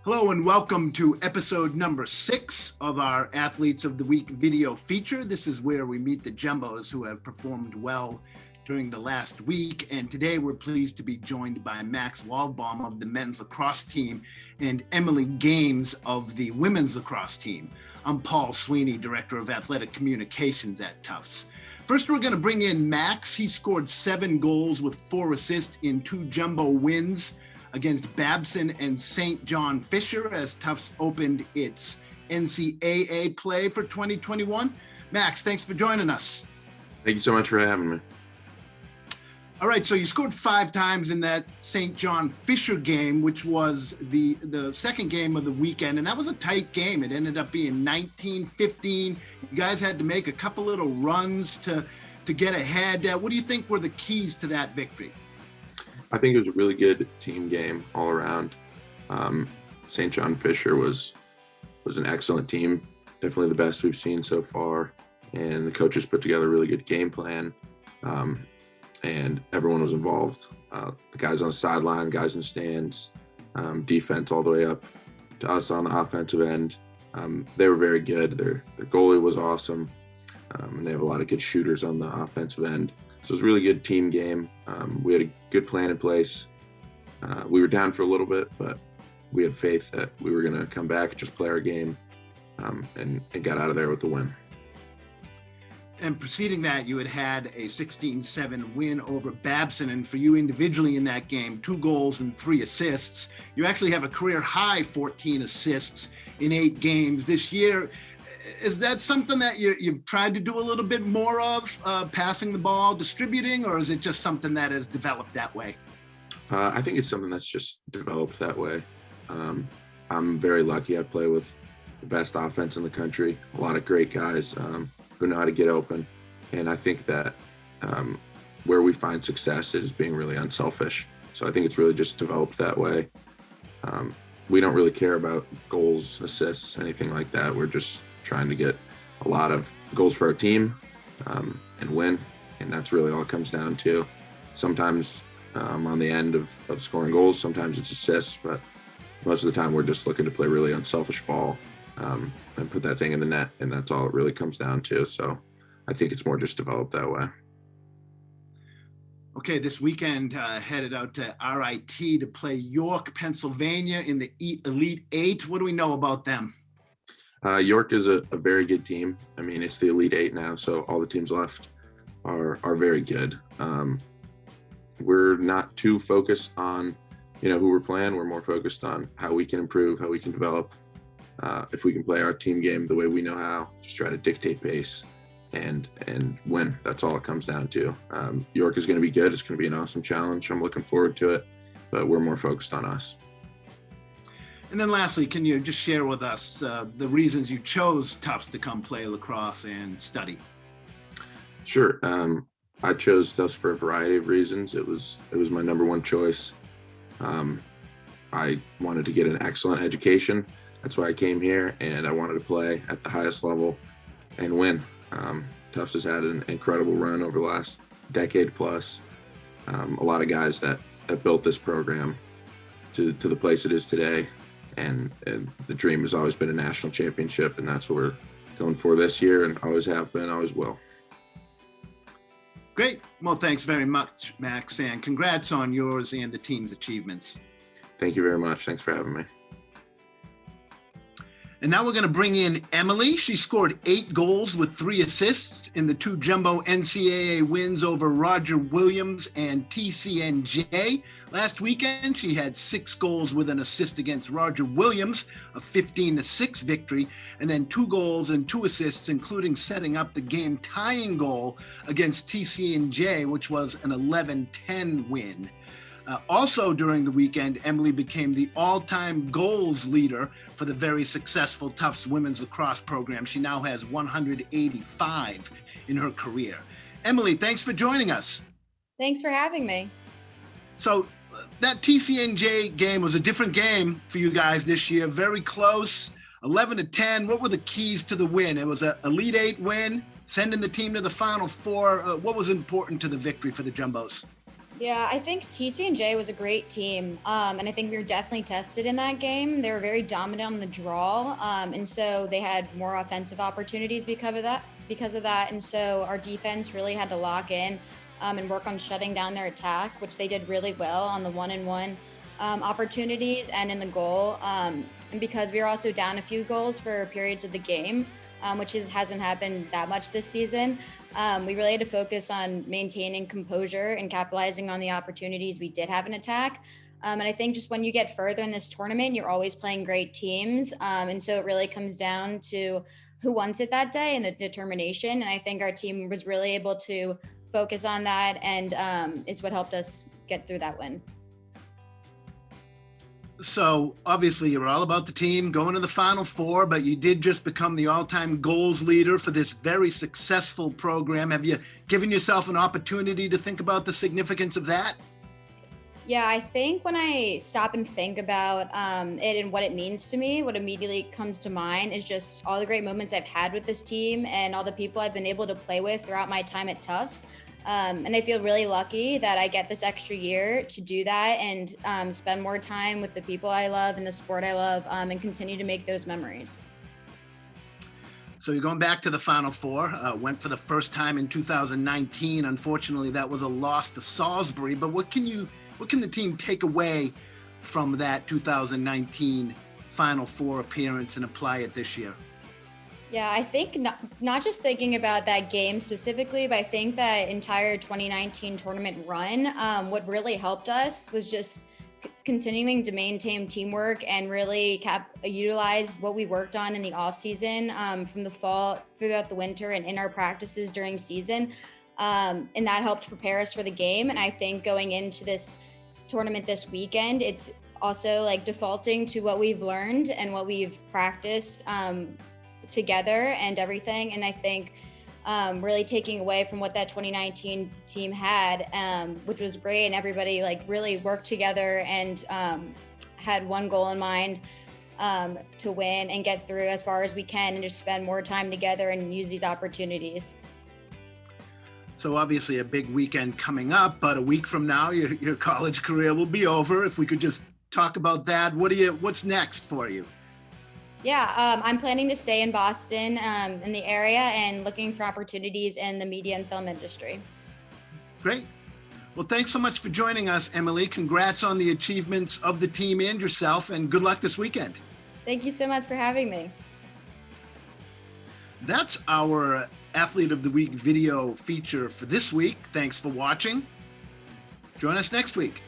Hello and welcome to episode number 6 of our Athletes of the Week video feature. This is where we meet the jumbos who have performed well during the last week. And today we're pleased to be joined by Max Waldbaum of the men's lacrosse team and Emily Gaines of the women's lacrosse team. I'm Paul Sweeney, Director of Athletic Communications at Tufts. First, we're going to bring in Max. He scored 7 goals with 4 assists in 2 jumbo wins against Babson and St. John Fisher as Tufts opened its NCAA play for 2021. Max, thanks for joining us. Thank you so much for having me. All right, so you scored 5 times in that St. John Fisher game, which was the second game of the weekend, and that was a tight game. It ended up being 19-15. You guys had to make a couple little runs to get ahead. What do you think were the keys to that victory? I think it was a really good team game all around. St. John Fisher was an excellent team, definitely the best we've seen so far, and the coaches put together a really good game plan, and everyone was involved. The guys on the sideline, guys in the stands, defense all the way up to us on the offensive end. They were very good. Their goalie was awesome, and they have a lot of good shooters on the offensive end. So it was a really good team game. We had a good plan in place. We were down for a little bit, but we had faith that we were going to come back, just play our game, and got out of there with the win. And preceding that, you had a 16-7 win over Babson. And for you individually in that game, 2 goals and 3 assists. You actually have a career high 14 assists in 8 games this year. Is that something that you've tried to do a little bit more of, passing the ball, distributing, or is it just something that has developed that way? I think it's something that's just developed that way. I'm very lucky. I play with the best offense in the country, a lot of great guys who know how to get open. And I think that where we find success is being really unselfish. So I think it's really just developed that way. We don't really care about goals, assists, anything like that. We're just trying to get a lot of goals for our team and win. And that's really all it comes down to. Sometimes on the end of scoring goals, sometimes it's assists, but most of the time we're just looking to play really unselfish ball and put that thing in the net. And that's all it really comes down to. So I think it's more just developed that way. Okay, this weekend headed out to RIT to play York, Pennsylvania in the Elite 8. What do we know about them? York is a very good team. I mean, it's the Elite 8 now, so all the teams left are very good. We're not too focused on, who we're playing. We're more focused on how we can improve, how we can develop. If we can play our team game the way we know how, just try to dictate pace and win. That's all it comes down to. York is going to be good. It's going to be an awesome challenge. I'm looking forward to it, but we're more focused on us. And then lastly, can you just share with us the reasons you chose Tufts to come play lacrosse and study? Sure. I chose Tufts for a variety of reasons. It was my number one choice. I wanted to get an excellent education. That's why I came here, and I wanted to play at the highest level and win. Tufts has had an incredible run over the last decade plus. A lot of guys that built this program to the place it is today. And the dream has always been a national championship, and that's what we're going for this year, and always have been, always will. Great. Well, thanks very much, Max, and congrats on yours and the team's achievements. Thank you very much. Thanks for having me. And now we're going to bring in Emily. She scored 8 goals with 3 assists in the 2 jumbo NCAA wins over Roger Williams and TCNJ. Last weekend, she had 6 goals with an assist against Roger Williams, a 15-6 victory, and then 2 goals and 2 assists, including setting up the game-tying goal against TCNJ, which was an 11-10 win. Also during the weekend, Emily became the all-time goals leader for the very successful Tufts women's lacrosse program. She now has 185 in her career. Emily, thanks for joining us. Thanks for having me. So that TCNJ game was a different game for you guys this year, very close, 11-10. What were the keys to the win? It was an Elite 8 win, sending the team to the Final Four. What was important to the victory for the Jumbos? Yeah, I think TC&J was a great team, and I think we were definitely tested in that game. They were very dominant on the draw, and so they had more offensive opportunities because of that. And so our defense really had to lock in and work on shutting down their attack, which they did really well on the one-and-one opportunities and in the goal. And because we were also down a few goals for periods of the game, which hasn't happened that much this season. We really had to focus on maintaining composure and capitalizing on the opportunities we did have in attack. And I think just when you get further in this tournament, you're always playing great teams. And so it really comes down to who wants it that day and the determination. And I think our team was really able to focus on that, and is what helped us get through that win. So obviously you're all about the team going to the Final Four, but you did just become the all-time goals leader for this very successful program. Have you given yourself an opportunity to think about the significance of that? Yeah, I think when I stop and think about it and what it means to me, what immediately comes to mind is just all the great moments I've had with this team and all the people I've been able to play with throughout my time at Tufts. And I feel really lucky that I get this extra year to do that and spend more time with the people I love and the sport I love, and continue to make those memories. So you're going back to the Final Four, went for the first time in 2019. Unfortunately, that was a loss to Salisbury, but what can the team take away from that 2019 Final Four appearance and apply it this year? Yeah, I think not just thinking about that game specifically, but I think that entire 2019 tournament run, what really helped us was just continuing to maintain teamwork and really utilize what we worked on in the off season, from the fall throughout the winter and in our practices during season. And that helped prepare us for the game. And I think going into this tournament this weekend, it's also like defaulting to what we've learned and what we've practiced together and everything. And I think really taking away from what that 2019 team had, which was great, and everybody like really worked together and had one goal in mind, to win and get through as far as we can and just spend more time together and use these opportunities. So obviously a big weekend coming up, but a week from now, your college career will be over. If we could just talk about that, what's next for you? Yeah, I'm planning to stay in Boston, in the area, and looking for opportunities in the media and film industry. Great. Well, thanks so much for joining us, Emily. Congrats on the achievements of the team and yourself, and good luck this weekend. Thank you so much for having me. That's our Athlete of the Week video feature for this week. Thanks for watching. Join us next week.